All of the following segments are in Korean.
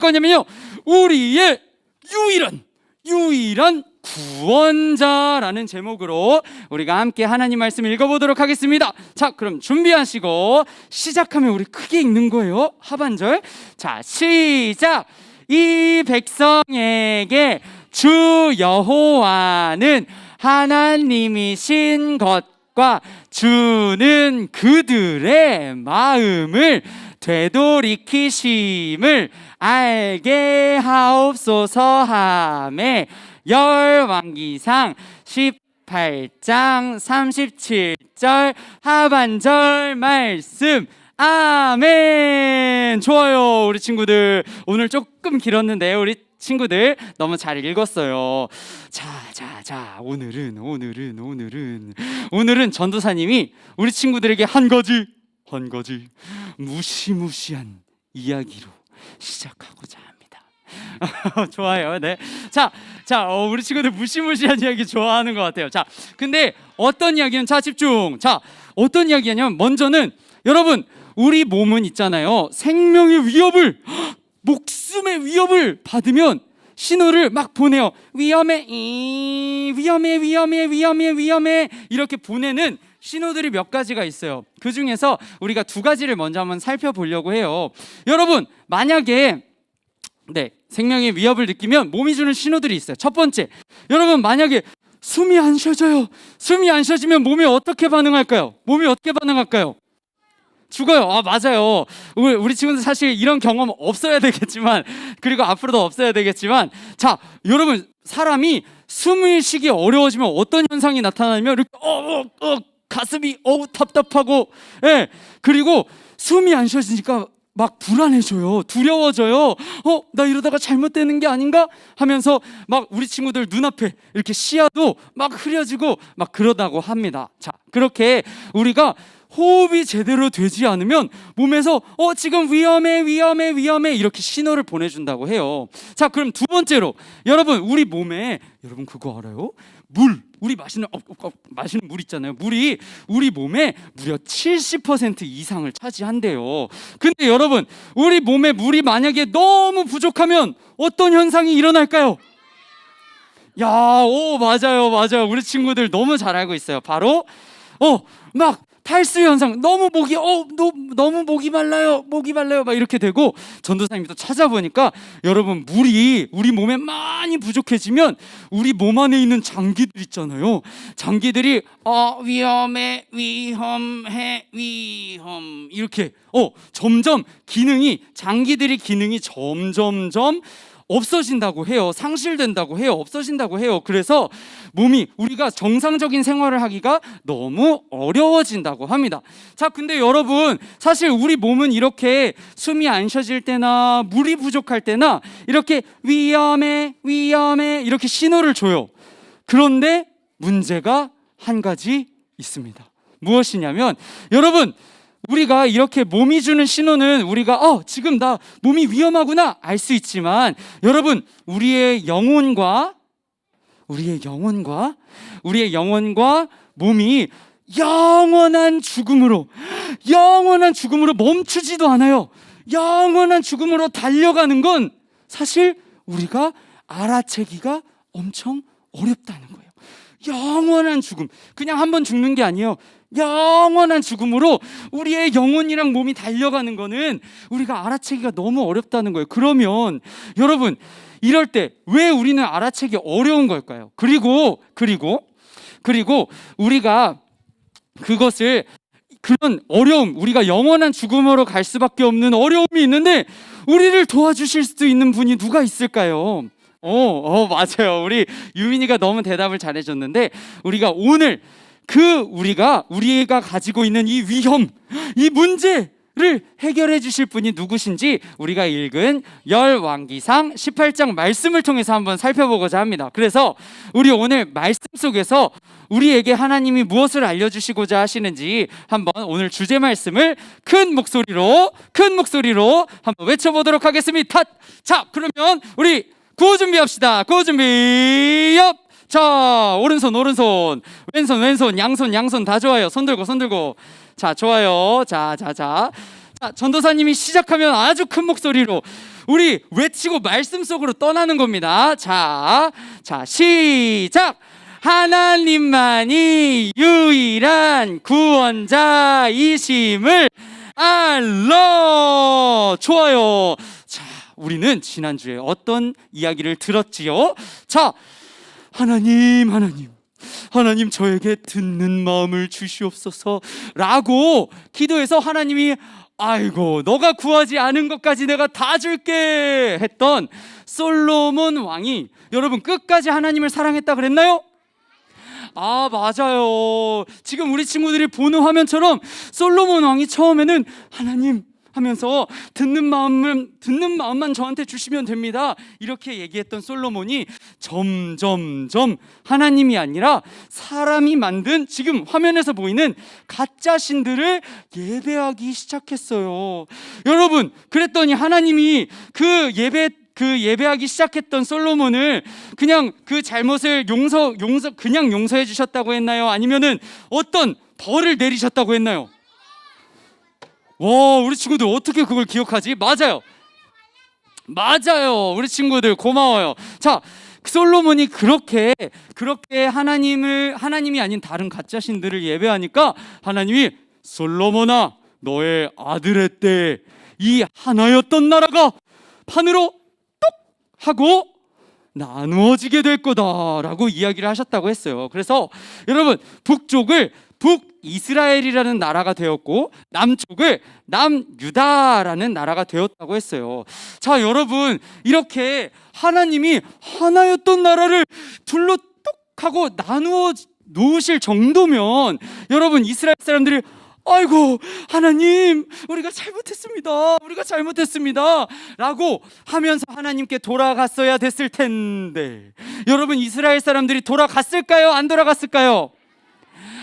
거냐면요, 우리의 유일한 구원자라는 제목으로 우리가 함께 하나님 말씀 읽어보도록 하겠습니다. 자, 그럼 준비하시고 시작하면 우리 크게 읽는 거예요. 하반절. 자, 시작. 이 백성에게 주 여호와는 하나님이신 것과 주는 그들의 마음을 되돌이키심을 알게 하옵소서 하매 열왕기상 18장 37절 하반절 말씀. 아멘. 좋아요. 우리 친구들 오늘 조금 길었는데 우리 친구들 너무 잘 읽었어요. 자, 오늘은 전도사님이 우리 친구들에게 한 가지 무시무시한 이야기로 시작하고자 합니다. 좋아요. 네. 자, 우리 친구들 무시무시한 이야기 좋아하는 것 같아요. 자, 근데 어떤 이야기는, 자, 집중. 자, 어떤 이야기냐면, 먼저는 여러분, 우리 몸은 있잖아요, 생명의 위협을, 목숨의 위협을 받으면 신호를 막 보내요. 위험해, 이렇게 보내는 신호들이 몇 가지가 있어요. 그 중에서 우리가 두 가지를 먼저 한번 살펴보려고 해요. 여러분, 만약에 생명의 위협을 느끼면 몸이 주는 신호들이 있어요. 첫 번째, 여러분, 만약에 숨이 안 쉬어져요. 숨이 안 쉬어지면 몸이 어떻게 반응할까요? 죽어요. 아, 맞아요. 우리 친구들 사실 이런 경험 없어야 되겠지만, 그리고 앞으로도 없어야 되겠지만, 자, 여러분, 사람이 숨을 쉬기 어려워지면 어떤 현상이 나타나냐면 이렇게 가슴이 답답하고, 예, 그리고 숨이 안 쉬어지니까 막 불안해져요. 두려워져요. 나 이러다가 잘못되는 게 아닌가 하면서 막 우리 친구들 눈앞에 이렇게 시야도 막 흐려지고 막 그러다고 합니다. 자, 그렇게 우리가 호흡이 제대로 되지 않으면 몸에서 지금 위험해 이렇게 신호를 보내준다고 해요. 자, 그럼 두 번째로, 여러분, 우리 몸에, 여러분 그거 알아요? 우리 마시는 물 있잖아요. 물이 우리 몸에 무려 70% 이상을 차지한대요. 근데 여러분, 우리 몸에 물이 만약에 너무 부족하면 어떤 현상이 일어날까요? 맞아요. 우리 친구들 너무 잘 알고 있어요. 바로 막 탈수 현상, 너무 목이 말라요 막 이렇게 되고, 전도사님이 또 찾아보니까 여러분, 물이 우리 몸에 많이 부족해지면 우리 몸 안에 있는 장기들 있잖아요. 장기들이 위험해 이렇게 점점 장기들의 기능이 점점점 없어진다고 해요. 상실된다고 해요. 없어진다고 해요. 그래서 우리가 정상적인 생활을 하기가 너무 어려워진다고 합니다. 자, 근데 여러분, 사실 우리 몸은 이렇게 숨이 안 쉬어질 때나 물이 부족할 때나 이렇게 위험해 이렇게 신호를 줘요. 그런데 문제가 한 가지 있습니다. 무엇이냐면, 여러분, 우리가 이렇게 몸이 주는 신호는 우리가 지금 나 몸이 위험하구나 알 수 있지만, 여러분, 우리의 영혼과 몸이 영원한 죽음으로 멈추지도 않아요. 영원한 죽음으로 달려가는 건 사실 우리가 알아채기가 엄청 어렵다는 거예요. 영원한 죽음, 그냥 한번 죽는 게 아니에요. 영원한 죽음으로 우리의 영혼이랑 몸이 달려가는 거는 우리가 알아채기가 너무 어렵다는 거예요. 그러면 여러분, 이럴 때 왜 우리는 알아채기 어려운 걸까요? 그리고 우리가 그런 어려움, 우리가 영원한 죽음으로 갈 수밖에 없는 어려움이 있는데 우리를 도와주실 수도 있는 분이 누가 있을까요? 맞아요. 우리 유민이가 너무 대답을 잘해줬는데, 우리가 오늘 우리가 가지고 있는 이 위험, 이 문제를 해결해 주실 분이 누구신지 우리가 읽은 열왕기상 18장 말씀을 통해서 한번 살펴보고자 합니다. 그래서 우리 오늘 말씀 속에서 우리에게 하나님이 무엇을 알려주시고자 하시는지 한번 오늘 주제 말씀을 큰 목소리로 한번 외쳐보도록 하겠습니다. 자, 그러면 우리 구호 준비합시다. 구호 준비, 업! 자, 오른손, 왼손, 양손 다 좋아요. 손 들고. 자, 좋아요. 자, 전도사님이 시작하면 아주 큰 목소리로 우리 외치고 말씀 속으로 떠나는 겁니다. 자, 시작! 하나님만이 유일한 구원자이심을 알라. 좋아요. 자, 우리는 지난주에 어떤 이야기를 들었지요? 자, 하나님 저에게 듣는 마음을 주시옵소서 라고 기도해서 하나님이 아이고 너가 구하지 않은 것까지 내가 다 줄게 했던 솔로몬 왕이 여러분 끝까지 하나님을 사랑했다 그랬나요? 아, 맞아요. 지금 우리 친구들이 보는 화면처럼 솔로몬 왕이 처음에는 하나님 하면서 듣는 마음만 저한테 주시면 됩니다 이렇게 얘기했던 솔로몬이 점점점 하나님이 아니라 사람이 만든 지금 화면에서 보이는 가짜 신들을 예배하기 시작했어요. 여러분, 그랬더니 하나님이 그 예배하기 시작했던 솔로몬을 그냥 그 잘못을 그냥 용서해 주셨다고 했나요? 아니면은 어떤 벌을 내리셨다고 했나요? 와, 우리 친구들 어떻게 그걸 기억하지? 맞아요. 우리 친구들 고마워요. 자, 솔로몬이 그렇게 하나님이 아닌 다른 가짜 신들을 예배하니까 하나님이 솔로몬아, 너의 아들의 때 이 하나였던 나라가 판으로 똑 하고 나누어지게 될 거다라고 이야기를 하셨다고 했어요. 그래서 여러분, 북이스라엘이라는 나라가 되었고 남쪽을 남유다라는 나라가 되었다고 했어요. 자, 여러분, 이렇게 하나님이 하나였던 나라를 둘로 똑 하고 나누어 놓으실 정도면 여러분, 이스라엘 사람들이 아이고 하나님 우리가 잘못했습니다 라고 하면서 하나님께 돌아갔어야 됐을 텐데 여러분, 이스라엘 사람들이 돌아갔을까요? 안 돌아갔을까요?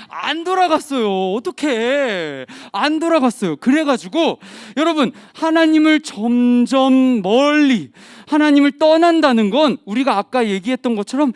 안 돌아갔어요. 어떻게 안 돌아갔어요? 그래가지고 여러분, 하나님을 점점 멀리 하나님을 떠난다는 건 우리가 아까 얘기했던 것처럼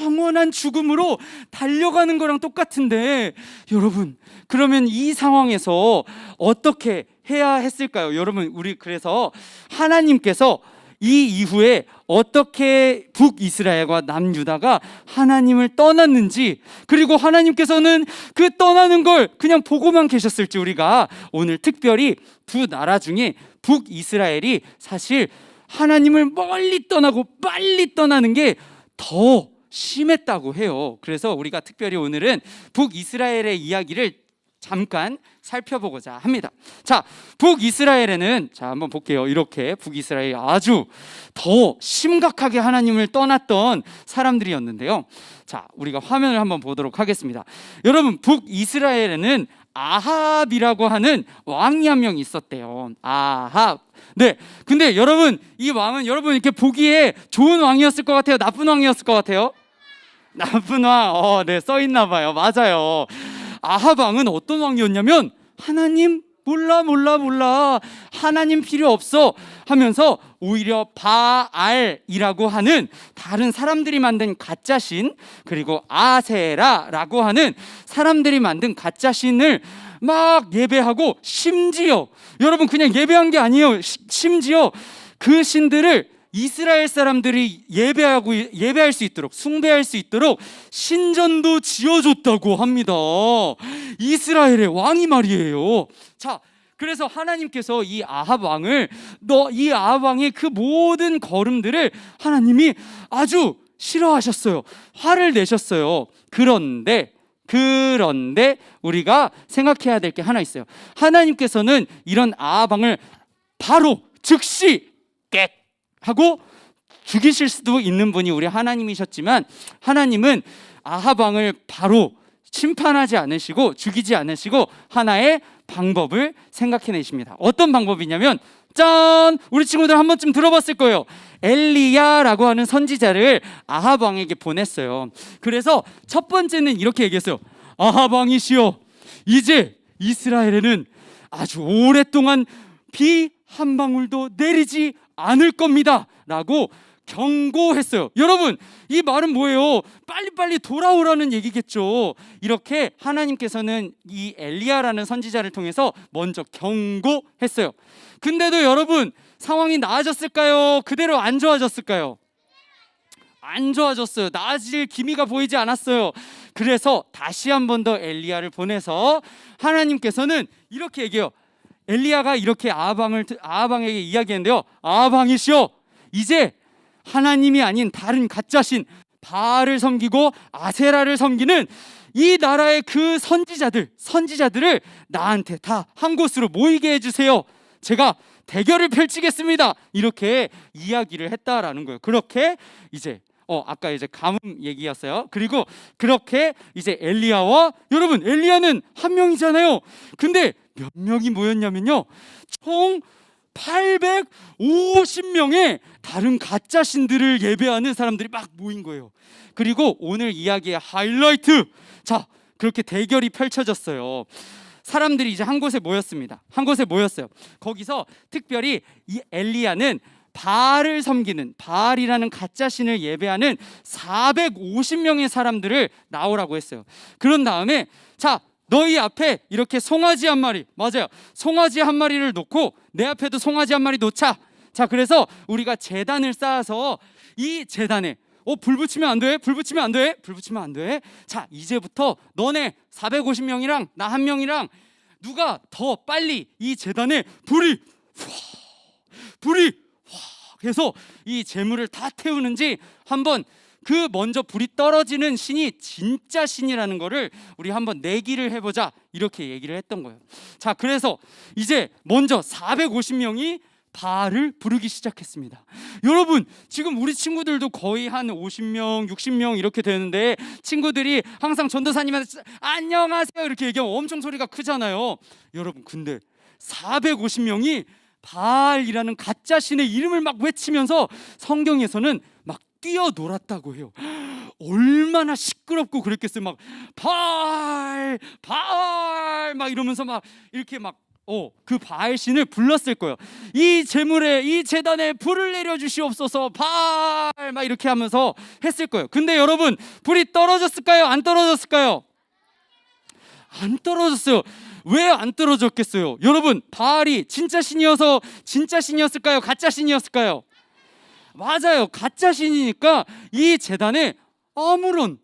영원한 죽음으로 달려가는 거랑 똑같은데 여러분, 그러면 이 상황에서 어떻게 해야 했을까요? 여러분, 우리 그래서 하나님께서 이 이후에 어떻게 북이스라엘과 남유다가 하나님을 떠났는지, 그리고 하나님께서는 그 떠나는 걸 그냥 보고만 계셨을지 우리가 오늘 특별히 두 나라 중에 북이스라엘이 사실 하나님을 멀리 떠나고 빨리 떠나는 게 더 심했다고 해요. 그래서 우리가 특별히 오늘은 북이스라엘의 이야기를 잠깐 살펴보고자 합니다. 자, 북이스라엘에는 자 한번 볼게요. 이렇게 북이스라엘이 아주 더 심각하게 하나님을 떠났던 사람들이었는데요. 자, 우리가 화면을 한번 보도록 하겠습니다. 여러분, 북이스라엘에는 아합이라고 하는 왕이 한 명 있었대요. 아합. 네, 근데 여러분, 이 왕은 여러분 이렇게 보기에 좋은 왕이었을 것 같아요? 나쁜 왕이었을 것 같아요? 나쁜 왕. 네, 써 있나 봐요. 맞아요. 아합 왕은 어떤 왕이었냐면 하나님 몰라 하나님 필요 없어 하면서 오히려 바알이라고 하는 다른 사람들이 만든 가짜 신, 그리고 아세라라고 하는 사람들이 만든 가짜 신을 막 예배하고, 심지어 여러분 그냥 예배한 게 아니에요. 심지어 그 신들을 이스라엘 사람들이 예배할 수 있도록, 숭배할 수 있도록 신전도 지어줬다고 합니다. 이스라엘의 왕이 말이에요. 자, 그래서 하나님께서 이 아합 왕의 그 모든 걸음들을 하나님이 아주 싫어하셨어요. 화를 내셨어요. 그런데 우리가 생각해야 될 게 하나 있어요. 하나님께서는 이런 아합 왕을 바로 즉시 객 하고 죽이실 수도 있는 분이 우리 하나님이셨지만, 하나님은 아합 왕을 바로 심판하지 않으시고 죽이지 않으시고 하나의 방법을 생각해내십니다. 어떤 방법이냐면, 짠! 우리 친구들 한 번쯤 들어봤을 거예요. 엘리야라고 하는 선지자를 아합 왕에게 보냈어요. 그래서 첫 번째는 이렇게 얘기했어요. 아합 왕이시여, 이제 이스라엘에는 아주 오랫동안 비 한 방울도 내리지 않을 겁니다 라고 경고했어요. 여러분, 이 말은 뭐예요? 빨리빨리 돌아오라는 얘기겠죠. 이렇게 하나님께서는 이 엘리야라는 선지자를 통해서 먼저 경고했어요. 근데도 여러분, 상황이 나아졌을까요? 그대로 안 좋아졌을까요? 안 좋아졌어요. 나아질 기미가 보이지 않았어요. 그래서 다시 한 번 더 엘리야를 보내서 하나님께서는 이렇게 얘기해요. 엘리야가 이렇게 아하방에게 이야기했는데요. 아하방이시여, 이제 하나님이 아닌 다른 가짜신 바알을 섬기고 아세라를 섬기는 이 나라의 그 선지자들을 나한테 다 한 곳으로 모이게 해주세요. 제가 대결을 펼치겠습니다. 이렇게 이야기를 했다라는 거예요. 그렇게 이제 아까 이제 가뭄 얘기였어요. 그리고 그렇게 이제 엘리야와, 여러분, 엘리야는 한 명이잖아요. 근데 몇 명이 모였냐면요, 총 850명의 다른 가짜 신들을 예배하는 사람들이 막 모인 거예요. 그리고 오늘 이야기의 하이라이트, 자, 그렇게 대결이 펼쳐졌어요. 사람들이 이제 한 곳에 모였습니다. 한 곳에 모였어요. 거기서 특별히 이 엘리야는 바알을 섬기는, 바알이라는 가짜 신을 예배하는 450명의 사람들을 나오라고 했어요. 그런 다음에, 자, 너희 앞에 이렇게 송아지 한 마리, 맞아요, 송아지 한 마리를 놓고 내 앞에도 송아지 한 마리 놓자. 자, 그래서 우리가 제단을 쌓아서 이 제단에 불 붙이면 안 돼, 불 붙이면 안 돼, 불 붙이면 안 돼. 자, 이제부터 너네 450명이랑 나 한 명이랑 누가 더 빨리 이 제단에 불이 해서 이 재물을 다 태우는지 한번, 그 먼저 불이 떨어지는 신이 진짜 신이라는 거를 우리 한번 내기를 해보자, 이렇게 얘기를 했던 거예요. 자, 그래서 이제 먼저 450명이 바알을 부르기 시작했습니다. 여러분, 지금 우리 친구들도 거의 한 50명, 60명 이렇게 되는데, 친구들이 항상 전도사님한테 안녕하세요 이렇게 얘기하면 엄청 소리가 크잖아요. 여러분, 근데 450명이 바알이라는 가짜 신의 이름을 막 외치면서 성경에서는 막 뛰어놀았다고 해요. 얼마나 시끄럽고 그랬겠어요. 막 바알, 바알 막 이러면서 막 이렇게 막 그 바알 신을 불렀을 거예요. 이 제물에, 이 제단에 불을 내려 주시옵소서, 바알, 막 이렇게 하면서 했을 거예요. 근데 여러분, 불이 떨어졌을까요? 안 떨어졌을까요? 안 떨어졌어요. 왜 안 떨어졌겠어요? 여러분, 바알이 진짜 신이어서 진짜 신이었을까요? 가짜 신이었을까요? 맞아요, 가짜 신이니까 이 제단에 아무런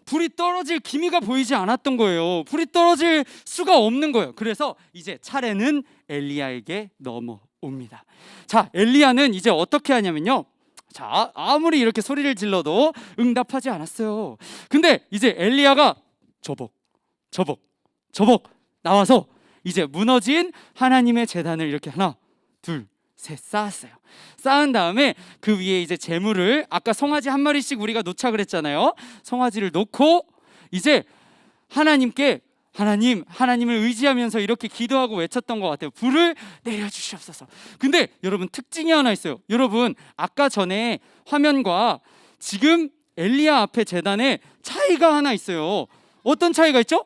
불이 떨어질 기미가 보이지 않았던 거예요. 불이 떨어질 수가 없는 거예요. 그래서 이제 차례는 엘리야에게 넘어옵니다. 자, 엘리야는 이제 어떻게 하냐면요, 자, 아무리 이렇게 소리를 질러도 응답하지 않았어요. 근데 이제 엘리야가 저벅 나와서 이제 무너진 하나님의 제단을 이렇게 하나, 둘, 셋 쌓았어요. 쌓은 다음에 그 위에 이제 제물을, 아까 송아지 한 마리씩 우리가 놓자 그랬잖아요. 송아지를 놓고 이제 하나님을 의지하면서 이렇게 기도하고 외쳤던 것 같아요. 불을 내려주시옵소서. 근데 여러분, 특징이 하나 있어요. 여러분, 아까 전에 화면과 지금 엘리야 앞에 제단에 차이가 하나 있어요. 어떤 차이가 있죠?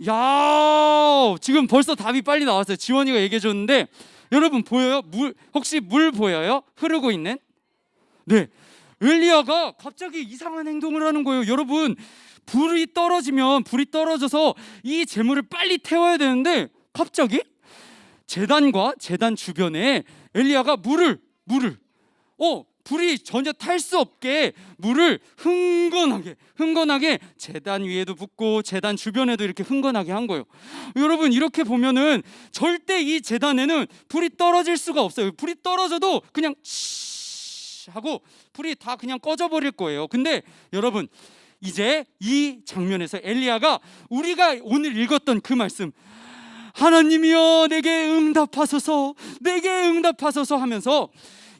야, 지금 벌써 답이 빨리 나왔어요. 지원이가 얘기해 줬는데, 여러분 보여요? 혹시 물 보여요? 흐르고 있는? 네, 엘리야가 갑자기 이상한 행동을 하는 거예요. 여러분, 불이 떨어져서 이 재물을 빨리 태워야 되는데, 갑자기 제단과 제단 주변에 엘리야가 물을 불이 전혀 탈 수 없게 물을 흥건하게 제단 위에도 붓고 제단 주변에도 이렇게 흥건하게 한 거예요. 여러분, 이렇게 보면은 절대 이 제단에는 불이 떨어질 수가 없어요. 불이 떨어져도 그냥 하고 불이 다 그냥 꺼져버릴 거예요. 근데 여러분, 이제 이 장면에서 엘리야가 우리가 오늘 읽었던 그 말씀, 하나님이여 내게 응답하소서 하면서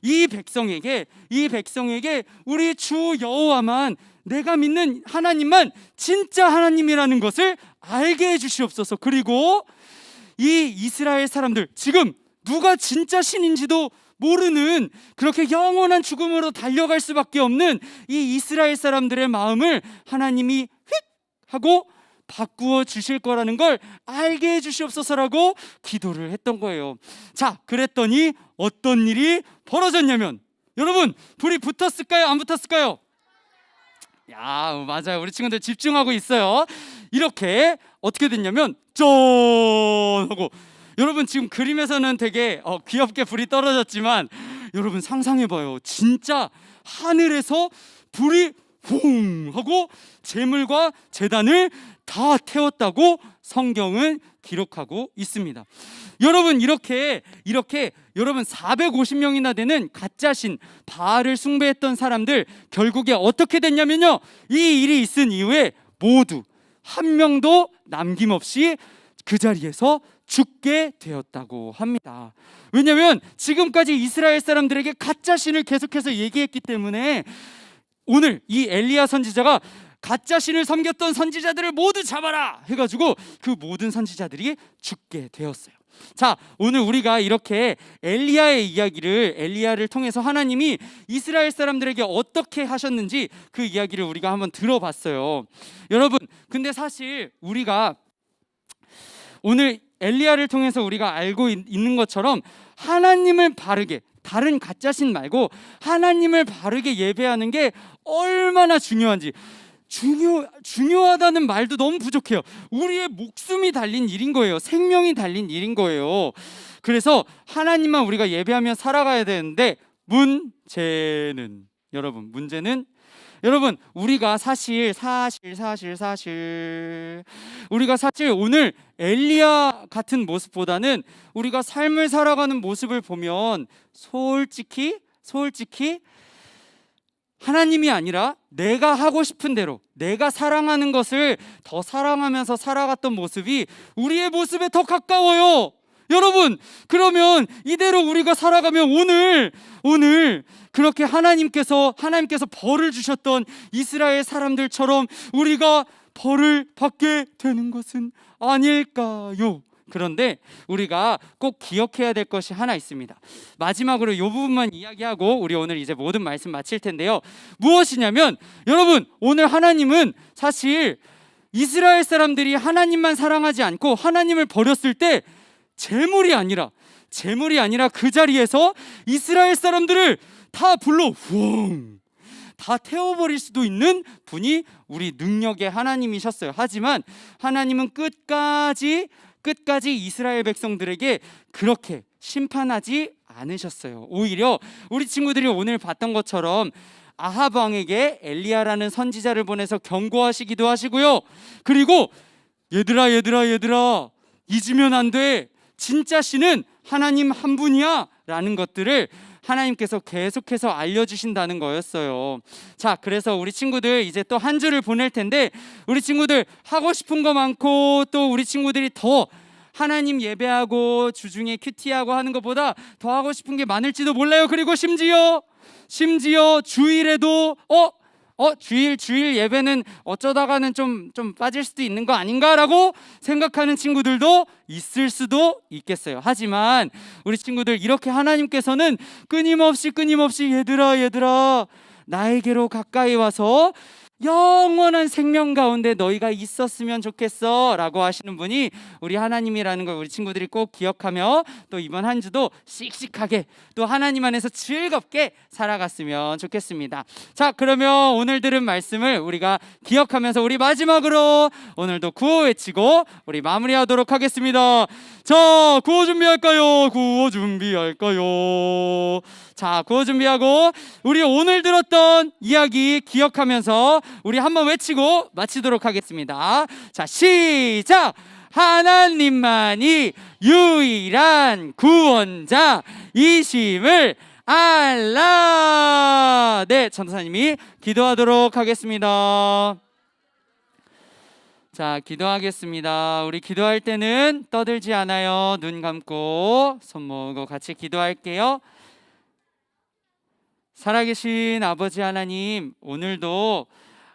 이 백성에게 우리 주 여호와만, 내가 믿는 하나님만 진짜 하나님이라는 것을 알게 해주시옵소서. 그리고 이 이스라엘 사람들, 지금 누가 진짜 신인지도 모르는, 그렇게 영원한 죽음으로 달려갈 수밖에 없는 이 이스라엘 사람들의 마음을 하나님이 휙 하고 바꾸어 주실 거라는 걸 알게 해주시옵소서라고 기도를 했던 거예요. 자, 그랬더니 어떤 일이 벌어졌냐면, 여러분, 불이 붙었을까요? 안 붙었을까요? 야, 맞아요. 우리 친구들 집중하고 있어요. 이렇게 어떻게 됐냐면 짠 하고, 여러분 지금 그림에서는 되게 귀엽게 불이 떨어졌지만 여러분 상상해봐요. 진짜 하늘에서 불이 붕 하고 제물과 제단을 다 태웠다고 성경은 기록하고 있습니다. 여러분 이렇게 여러분 450명이나 되는 가짜신 바알을 숭배했던 사람들 결국에 어떻게 됐냐면요, 이 일이 있은 이후에 모두 한 명도 남김없이 그 자리에서 죽게 되었다고 합니다. 왜냐하면 지금까지 이스라엘 사람들에게 가짜신을 계속해서 얘기했기 때문에 오늘 이 엘리야 선지자가 가짜신을 섬겼던 선지자들을 모두 잡아라 해가지고 그 모든 선지자들이 죽게 되었어요. 자, 오늘 우리가 이렇게 엘리야의 이야기를, 엘리야를 통해서 하나님이 이스라엘 사람들에게 어떻게 하셨는지 그 이야기를 우리가 한번 들어봤어요. 여러분, 근데 사실 우리가 오늘 엘리야를 통해서 우리가 알고 있는 것처럼 하나님을 바르게, 다른 가짜신 말고 하나님을 바르게 예배하는 게 얼마나 중요한지, 중요하다는 말도 너무 부족해요. 우리의 목숨이 달린 일인 거예요. 생명이 달린 일인 거예요. 그래서 하나님만 우리가 예배하며 살아가야 되는데 문제는 여러분 우리가 사실 우리가 사실 오늘 엘리야 같은 모습보다는 우리가 삶을 살아가는 모습을 보면 솔직히 하나님이 아니라 내가 하고 싶은 대로, 내가 사랑하는 것을 더 사랑하면서 살아갔던 모습이 우리의 모습에 더 가까워요. 여러분, 그러면 이대로 우리가 살아가면 오늘 그렇게 하나님께서 벌을 주셨던 이스라엘 사람들처럼 우리가 벌을 받게 되는 것은 아닐까요? 그런데 우리가 꼭 기억해야 될 것이 하나 있습니다. 마지막으로 이 부분만 이야기하고 우리 오늘 이제 모든 말씀 마칠 텐데요. 무엇이냐면 여러분, 오늘 하나님은 사실 이스라엘 사람들이 하나님만 사랑하지 않고 하나님을 버렸을 때 재물이 아니라 그 자리에서 이스라엘 사람들을 다 불러 다 태워버릴 수도 있는 분이 우리 능력의 하나님이셨어요. 하지만 하나님은 끝까지 이스라엘 백성들에게 그렇게 심판하지 않으셨어요. 오히려 우리 친구들이 오늘 봤던 것처럼 아합 왕에게 엘리야라는 선지자를 보내서 경고하시기도 하시고요. 그리고 얘들아 잊으면 안 돼. 진짜 신은 하나님 한 분이야 라는 것들을 하나님께서 계속해서 알려주신다는 거였어요. 자, 그래서 우리 친구들 이제 또 한 주를 보낼 텐데 우리 친구들 하고 싶은 거 많고 또 우리 친구들이 더 하나님 예배하고 주중에 큐티하고 하는 것보다 더 하고 싶은 게 많을지도 몰라요. 그리고 심지어 주일에도 주일 예배는 어쩌다가는 좀 빠질 수도 있는 거 아닌가라고 생각하는 친구들도 있을 수도 있겠어요. 하지만 우리 친구들 이렇게 하나님께서는 끊임없이 얘들아 나에게로 가까이 와서 영원한 생명 가운데 너희가 있었으면 좋겠어 라고 하시는 분이 우리 하나님이라는 걸 우리 친구들이 꼭 기억하며 또 이번 한 주도 씩씩하게 또 하나님 안에서 즐겁게 살아갔으면 좋겠습니다. 자, 그러면 오늘 들은 말씀을 우리가 기억하면서 우리 마지막으로 오늘도 구호 외치고 우리 마무리하도록 하겠습니다. 자, 구호 준비할까요? 자, 구호 준비하고 우리 오늘 들었던 이야기 기억하면서 우리 한번 외치고 마치도록 하겠습니다. 자, 시작! 하나님만이 유일한 구원자이심을 알라. 네, 전도사님이 기도하도록 하겠습니다. 자, 기도하겠습니다. 우리 기도할 때는 떠들지 않아요. 눈 감고 손 모으고 같이 기도할게요. 살아계신 아버지 하나님, 오늘도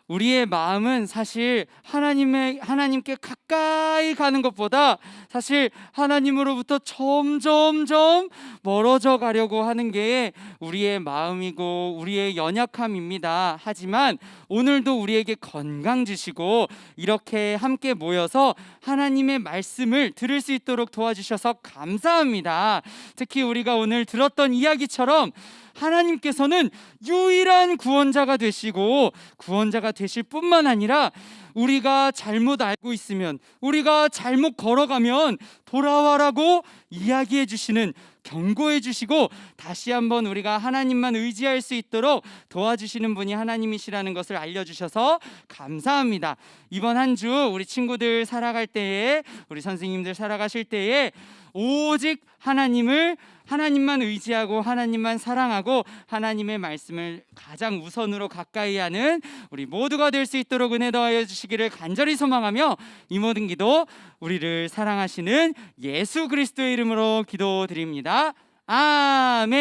우리의 마음은 사실 하나님께 가까이 가는 것보다 사실 하나님으로부터 점점점 멀어져 가려고 하는 게 우리의 마음이고 우리의 연약함입니다. 하지만 오늘도 우리에게 건강 주시고 이렇게 함께 모여서 하나님의 말씀을 들을 수 있도록 도와주셔서 감사합니다. 특히 우리가 오늘 들었던 이야기처럼 하나님께서는 유일한 구원자가 되시고 구원자가 되실 뿐만 아니라 우리가 잘못 알고 있으면, 우리가 잘못 걸어가면 돌아와라고 이야기해 주시는, 경고해 주시고 다시 한번 우리가 하나님만 의지할 수 있도록 도와주시는 분이 하나님이시라는 것을 알려주셔서 감사합니다. 이번 한 주 우리 친구들 살아갈 때에, 우리 선생님들 살아가실 때에 오직 하나님만 의지하고 하나님만 사랑하고 하나님의 말씀을 가장 우선으로 가까이 하는 우리 모두가 될 수 있도록 은혜 더하여 주시기를 간절히 소망하며 이 모든 기도 우리를 사랑하시는 예수 그리스도의 이름으로 기도드립니다. 아멘.